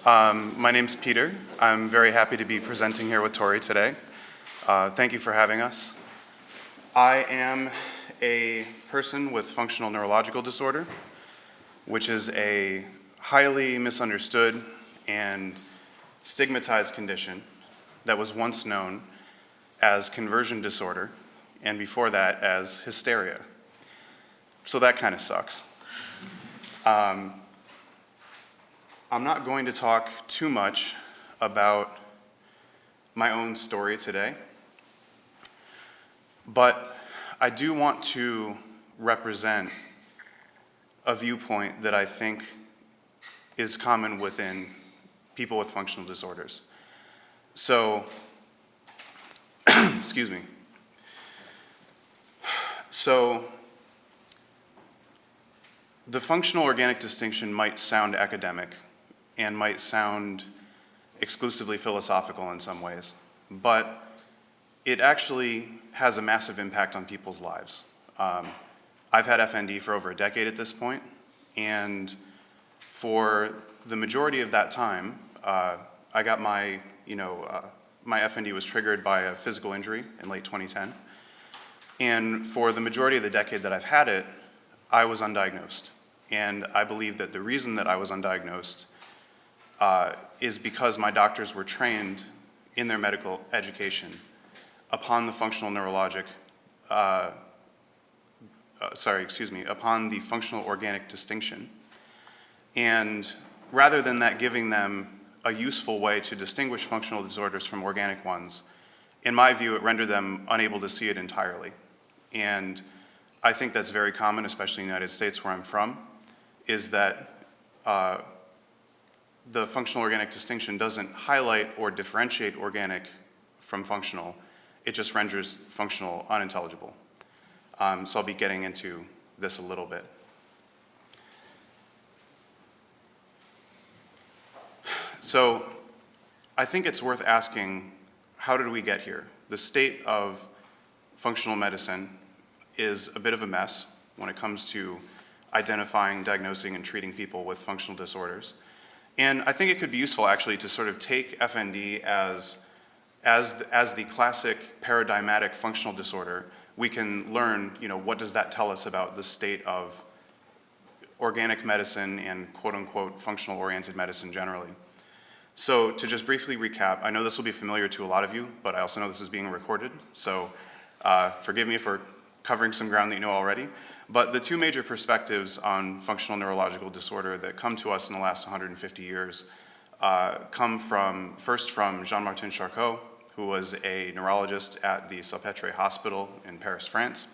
My name's Peter. I'm very happy to be presenting here with Torie today. Thank you for having us. I am a person with functional neurological disorder, which is a highly misunderstood and stigmatized condition that was once known as conversion disorder, and before that as hysteria. So that kind of sucks. I'm not going to talk too much about my own story today, but I do want to represent a viewpoint that I think is common within people with functional disorders. So, excuse me. So, the functional organic distinction might sound academic and might sound exclusively philosophical in some ways, but it actually has a massive impact on people's lives. I've had FND for over a decade at this point, and for the majority of that time, I got my FND was triggered by a physical injury in late 2010, and for the majority of the decade that I've had it, I was undiagnosed. And I believe that the reason that I was undiagnosed is because my doctors were trained in their medical education upon the functional upon the functional organic distinction. And rather than that giving them a useful way to distinguish functional disorders from organic ones, in my view, it rendered them unable to see it entirely. And I think that's very common, especially in the United States where I'm from, is that the functional organic distinction doesn't highlight or differentiate organic from functional. It just renders functional unintelligible. So I'll be getting into this a little bit. So I think it's worth asking, how did we get here? The state of functional medicine is a bit of a mess when it comes to identifying, diagnosing, and treating people with functional disorders. And I think it could be useful actually to sort of take FND as the classic paradigmatic functional disorder. We can learn, what does that tell us about the state of organic medicine and quote-unquote functional-oriented medicine generally. So to just briefly recap, I know this will be familiar to a lot of you, but I also know this is being recorded, so forgive me for covering some ground that you know already. But the two major perspectives on functional neurological disorder that come to us in the last 150 years come first from Jean-Martin Charcot, who was a neurologist at the Salpêtre Hospital in Paris, France.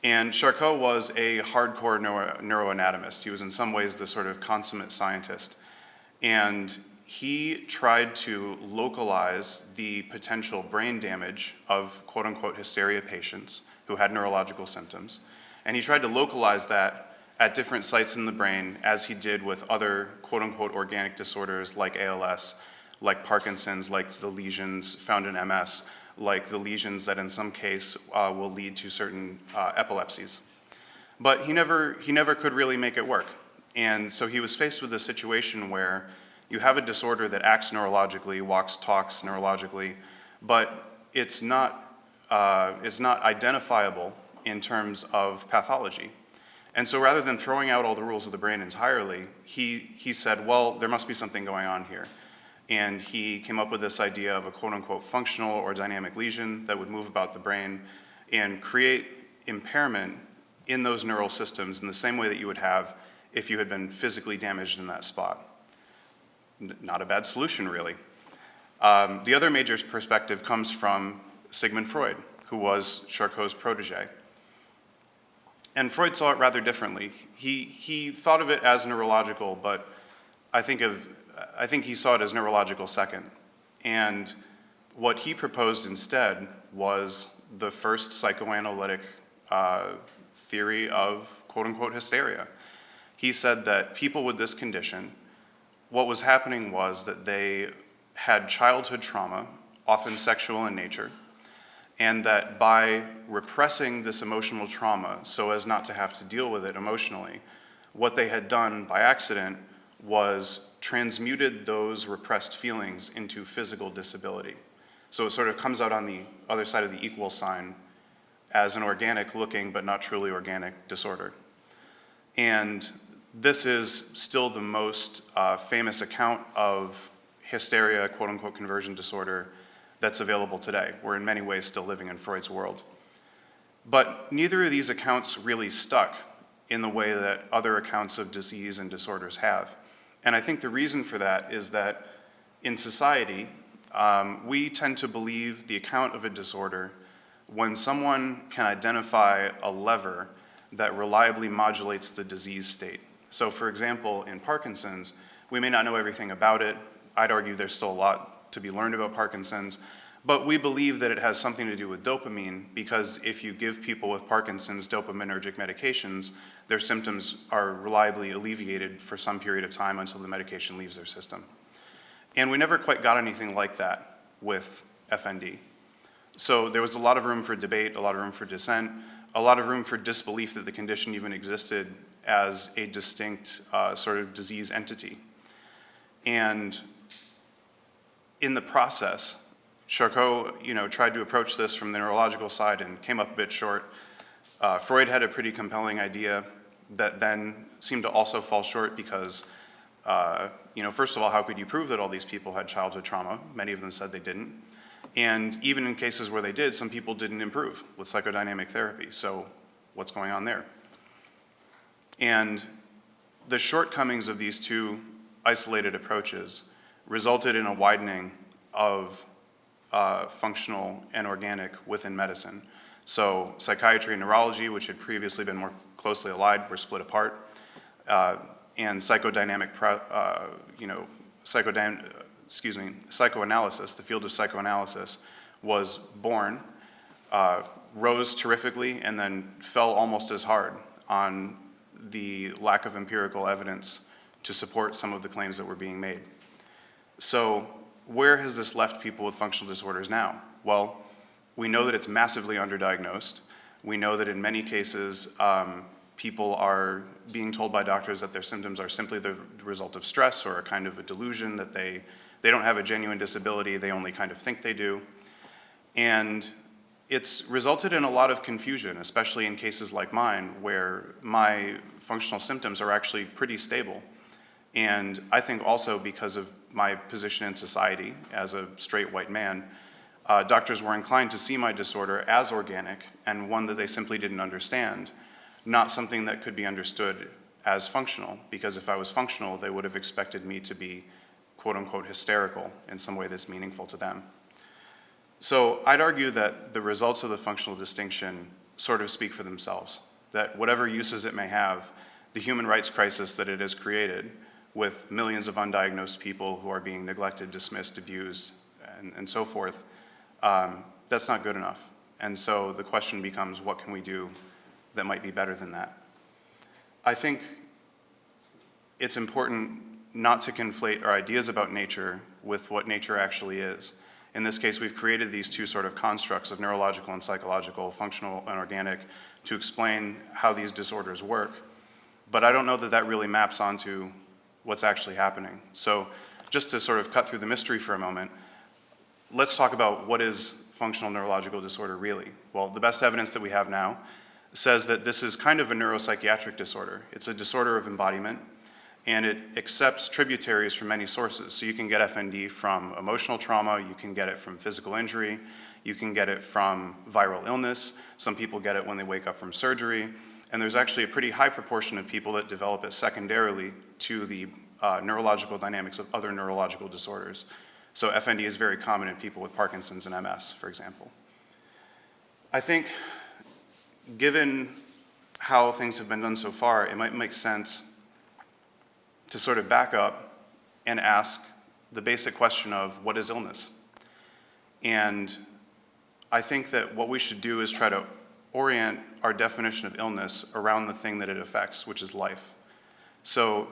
And Charcot was a hardcore neuroanatomist. He was in some ways the sort of consummate scientist. And he tried to localize the potential brain damage of quote-unquote hysteria patients who had neurological symptoms. And he tried to localize that at different sites in the brain, as he did with other quote-unquote organic disorders like ALS, like Parkinson's, like the lesions found in MS, like the lesions that in some case will lead to certain epilepsies. But he never could really make it work. And so he was faced with a situation where you have a disorder that acts neurologically, walks, talks neurologically, but it's not identifiable in terms of pathology. And so rather than throwing out all the rules of the brain entirely, he said, well, there must be something going on here. And he came up with this idea of a quote-unquote functional or dynamic lesion that would move about the brain and create impairment in those neural systems in the same way that you would have if you had been physically damaged in that spot. Not a bad solution, really. The other major perspective comes from Sigmund Freud, who was Charcot's protege. And Freud saw it rather differently. He thought of it as neurological, but I think he saw it as neurological second. And what he proposed instead was the first psychoanalytic theory of quote-unquote hysteria. He said that people with this condition, what was happening was that they had childhood trauma, often sexual in nature, and that by repressing this emotional trauma so as not to have to deal with it emotionally, what they had done by accident was transmuted those repressed feelings into physical disability. So it sort of comes out on the other side of the equal sign as an organic looking but not truly organic disorder. And this is still the most famous account of hysteria, quote unquote, conversion disorder that's available today. We're in many ways still living in Freud's world. But neither of these accounts really stuck in the way that other accounts of disease and disorders have. And I think the reason for that is that in society, we tend to believe the account of a disorder when someone can identify a lever that reliably modulates the disease state. So for example, in Parkinson's, we may not know everything about it. I'd argue there's still a lot to be learned about Parkinson's, but we believe that it has something to do with dopamine because if you give people with Parkinson's dopaminergic medications, their symptoms are reliably alleviated for some period of time until the medication leaves their system. And we never quite got anything like that with FND. So there was a lot of room for debate, a lot of room for dissent, a lot of room for disbelief that the condition even existed as a distinct sort of disease entity. And in the process, Charcot, tried to approach this from the neurological side and came up a bit short. Freud had a pretty compelling idea that then seemed to also fall short because, first of all, how could you prove that all these people had childhood trauma? Many of them said they didn't. And even in cases where they did, some people didn't improve with psychodynamic therapy. So what's going on there? And the shortcomings of these two isolated approaches resulted in a widening of functional and organic within medicine. So psychiatry and neurology, which had previously been more closely allied, were split apart. And psychoanalysis, the field of psychoanalysis, was born, rose terrifically, and then fell almost as hard on the lack of empirical evidence to support some of the claims that were being made. So where has this left people with functional disorders now? Well, we know that it's massively underdiagnosed. We know that in many cases, people are being told by doctors that their symptoms are simply the result of stress or a kind of a delusion that they don't have a genuine disability, they only kind of think they do. And it's resulted in a lot of confusion, especially in cases like mine, where my functional symptoms are actually pretty stable. And I think also because of my position in society as a straight white man, doctors were inclined to see my disorder as organic and one that they simply didn't understand, not something that could be understood as functional, because if I was functional, they would have expected me to be quote unquote hysterical in some way that's meaningful to them. So I'd argue that the results of the functional distinction sort of speak for themselves, that whatever uses it may have, the human rights crisis that it has created with millions of undiagnosed people who are being neglected, dismissed, abused, and so forth, that's not good enough. And so the question becomes, what can we do that might be better than that? I think it's important not to conflate our ideas about nature with what nature actually is. In this case, we've created these two sort of constructs of neurological and psychological, functional and organic, to explain how these disorders work. But I don't know that that really maps onto what's actually happening. So just to sort of cut through the mystery for a moment, let's talk about what is functional neurological disorder really. Well, the best evidence that we have now says that this is kind of a neuropsychiatric disorder. It's a disorder of embodiment, and it accepts tributaries from many sources. So you can get FND from emotional trauma, you can get it from physical injury, you can get it from viral illness, some people get it when they wake up from surgery, and there's actually a pretty high proportion of people that develop it secondarily to the neurological dynamics of other neurological disorders. So FND is very common in people with Parkinson's and MS, for example. I think given how things have been done so far, it might make sense to sort of back up and ask the basic question of what is illness? And I think that what we should do is try to orient our definition of illness around the thing that it affects, which is life. So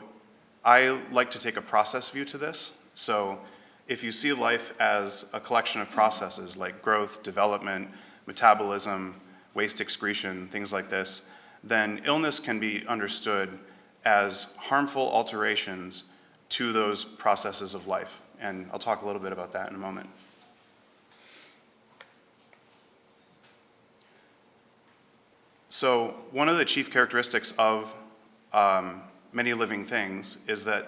I like to take a process view to this. So if you see life as a collection of processes like growth, development, metabolism, waste excretion, things like this, then illness can be understood as harmful alterations to those processes of life. And I'll talk a little bit about that in a moment. So one of the chief characteristics of many living things is that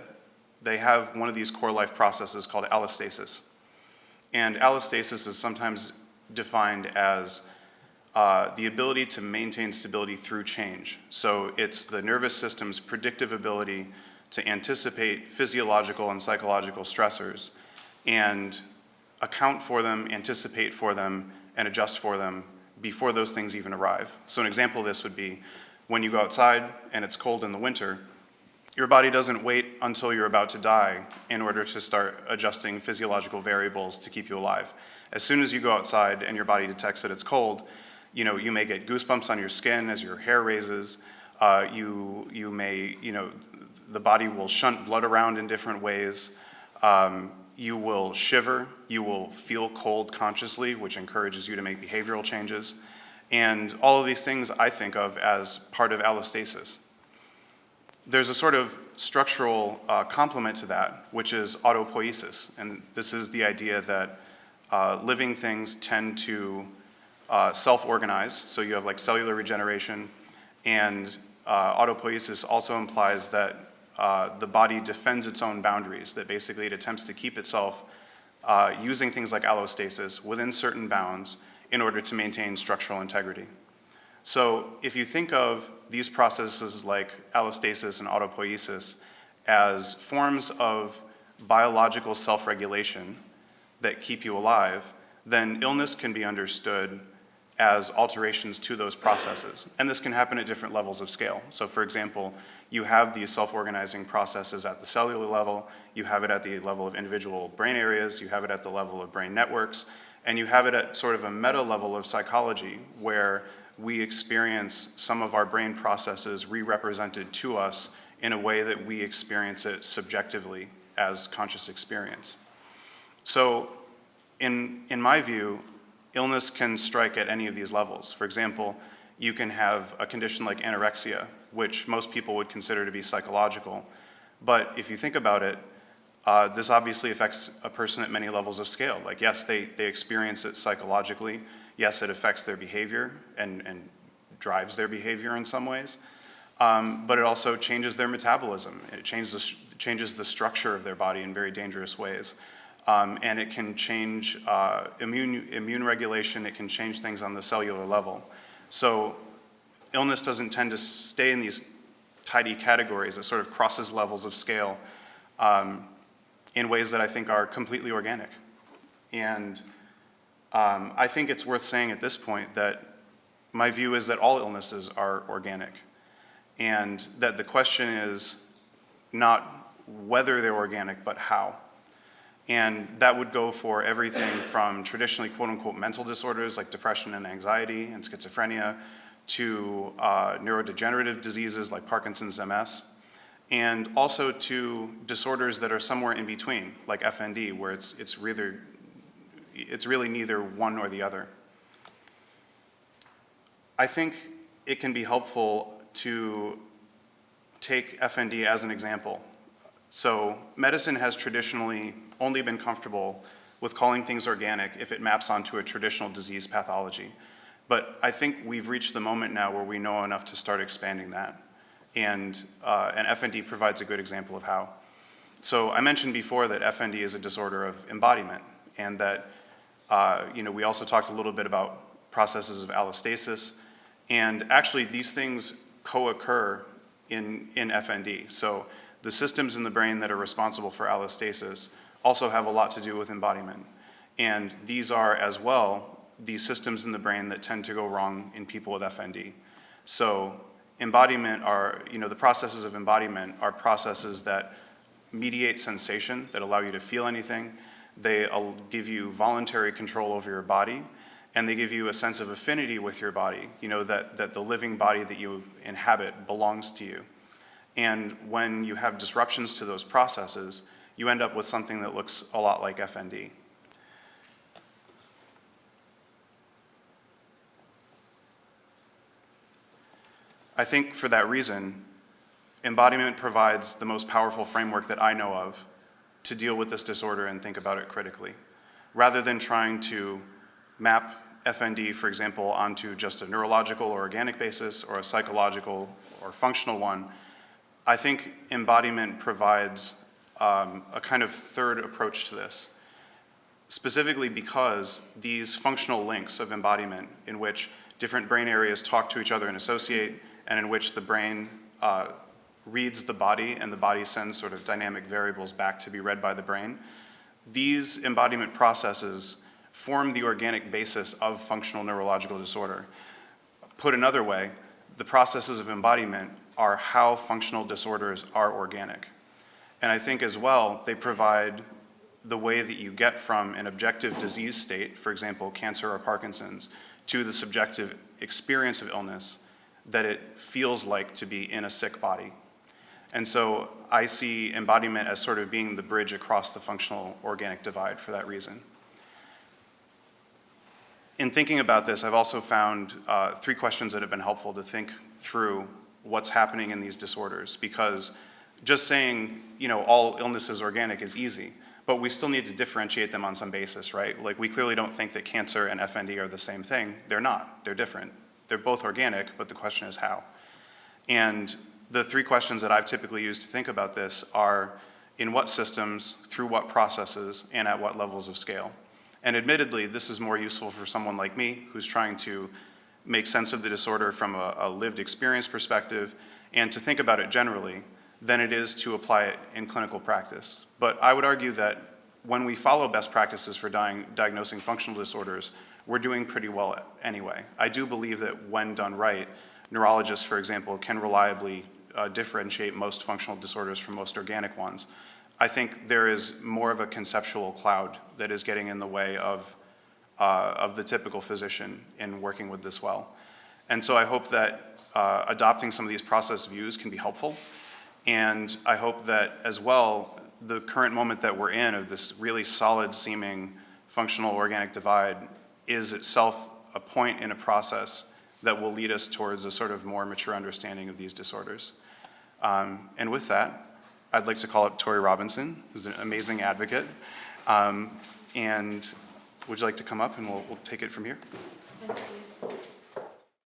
they have one of these core life processes called allostasis. And allostasis is sometimes defined as the ability to maintain stability through change. So it's the nervous system's predictive ability to anticipate physiological and psychological stressors and account for them, anticipate for them, and adjust for them before those things even arrive. So an example of this would be when you go outside and it's cold in the winter, your body doesn't wait until you're about to die in order to start adjusting physiological variables to keep you alive. As soon as you go outside and your body detects that it's cold, you may get goosebumps on your skin as your hair raises. You may, the body will shunt blood around in different ways. You will shiver. You will feel cold consciously, which encourages you to make behavioral changes. And all of these things I think of as part of allostasis. There's a sort of structural complement to that, which is autopoiesis. And this is the idea that living things tend to self-organize. So you have like cellular regeneration, and autopoiesis also implies that the body defends its own boundaries, that basically it attempts to keep itself using things like allostasis within certain bounds in order to maintain structural integrity. So if you think of these processes like allostasis and autopoiesis as forms of biological self-regulation that keep you alive, then illness can be understood as alterations to those processes. And this can happen at different levels of scale. So for example, you have these self-organizing processes at the cellular level, you have it at the level of individual brain areas, you have it at the level of brain networks, and you have it at sort of a meta level of psychology where we experience some of our brain processes re-represented to us in a way that we experience it subjectively as conscious experience. So in my view, illness can strike at any of these levels. For example, you can have a condition like anorexia, which most people would consider to be psychological. But if you think about it, this obviously affects a person at many levels of scale. Like, yes, they experience it psychologically. Yes, it affects their behavior and drives their behavior in some ways. But it also changes their metabolism. It changes the structure of their body in very dangerous ways. And it can change immune regulation. It can change things on the cellular level. So illness doesn't tend to stay in these tidy categories. It sort of crosses levels of scale in ways that I think are completely organic. And I think it's worth saying at this point that my view is that all illnesses are organic, and that the question is not whether they're organic, but how. And that would go for everything from traditionally quote-unquote mental disorders like depression and anxiety and schizophrenia to neurodegenerative diseases like Parkinson's MS, and also to disorders that are somewhere in between, like FND, where it's really neither one nor the other. I think it can be helpful to take FND as an example. So medicine has traditionally only been comfortable with calling things organic if it maps onto a traditional disease pathology. But I think we've reached the moment now where we know enough to start expanding that. And FND provides a good example of how. So I mentioned before that FND is a disorder of embodiment, and that we also talked a little bit about processes of allostasis, and actually these things co-occur in FND. So the systems in the brain that are responsible for allostasis also have a lot to do with embodiment. And these are as well the systems in the brain that tend to go wrong in people with FND. So embodiment the processes of embodiment are processes that mediate sensation, that allow you to feel anything. They give you voluntary control over your body, and they give you a sense of affinity with your body, that the living body that you inhabit belongs to you. And when you have disruptions to those processes, you end up with something that looks a lot like FND. I think for that reason, embodiment provides the most powerful framework that I know of to deal with this disorder and think about it critically. Rather than trying to map FND, for example, onto just a neurological or organic basis or a psychological or functional one, I think embodiment provides a kind of third approach to this, specifically because these functional links of embodiment in which different brain areas talk to each other and associate, and in which the brain reads the body and the body sends sort of dynamic variables back to be read by the brain, these embodiment processes form the organic basis of functional neurological disorder. Put another way, the processes of embodiment are how functional disorders are organic. And I think as well, they provide the way that you get from an objective disease state, for example, cancer or Parkinson's, to the subjective experience of illness that it feels like to be in a sick body. And so I see embodiment as sort of being the bridge across the functional organic divide for that reason. In thinking about this, I've also found 3 questions that have been helpful to think through what's happening in these disorders, because just saying, all illness is organic is easy, but we still need to differentiate them on some basis, right? Like, we clearly don't think that cancer and FND are the same thing. They're not. They're different. They're both organic, but the question is how. And the 3 questions that I've typically used to think about this are: in what systems, through what processes, and at what levels of scale? And admittedly, this is more useful for someone like me who's trying to make sense of the disorder from a lived experience perspective and to think about it generally than it is to apply it in clinical practice. But I would argue that when we follow best practices for diagnosing functional disorders, we're doing pretty well anyway. I do believe that when done right, neurologists, for example, can reliably differentiate most functional disorders from most organic ones. I think there is more of a conceptual cloud that is getting in the way of the typical physician in working with this well. And so I hope that adopting some of these process views can be helpful. And I hope that as well, the current moment that we're in of this really solid seeming functional organic divide is itself a point in a process that will lead us towards a sort of more mature understanding of these disorders. And with that, I'd like to call up Torie Robinson, who's an amazing advocate. And would you like to come up and we'll take it from here? Thank you.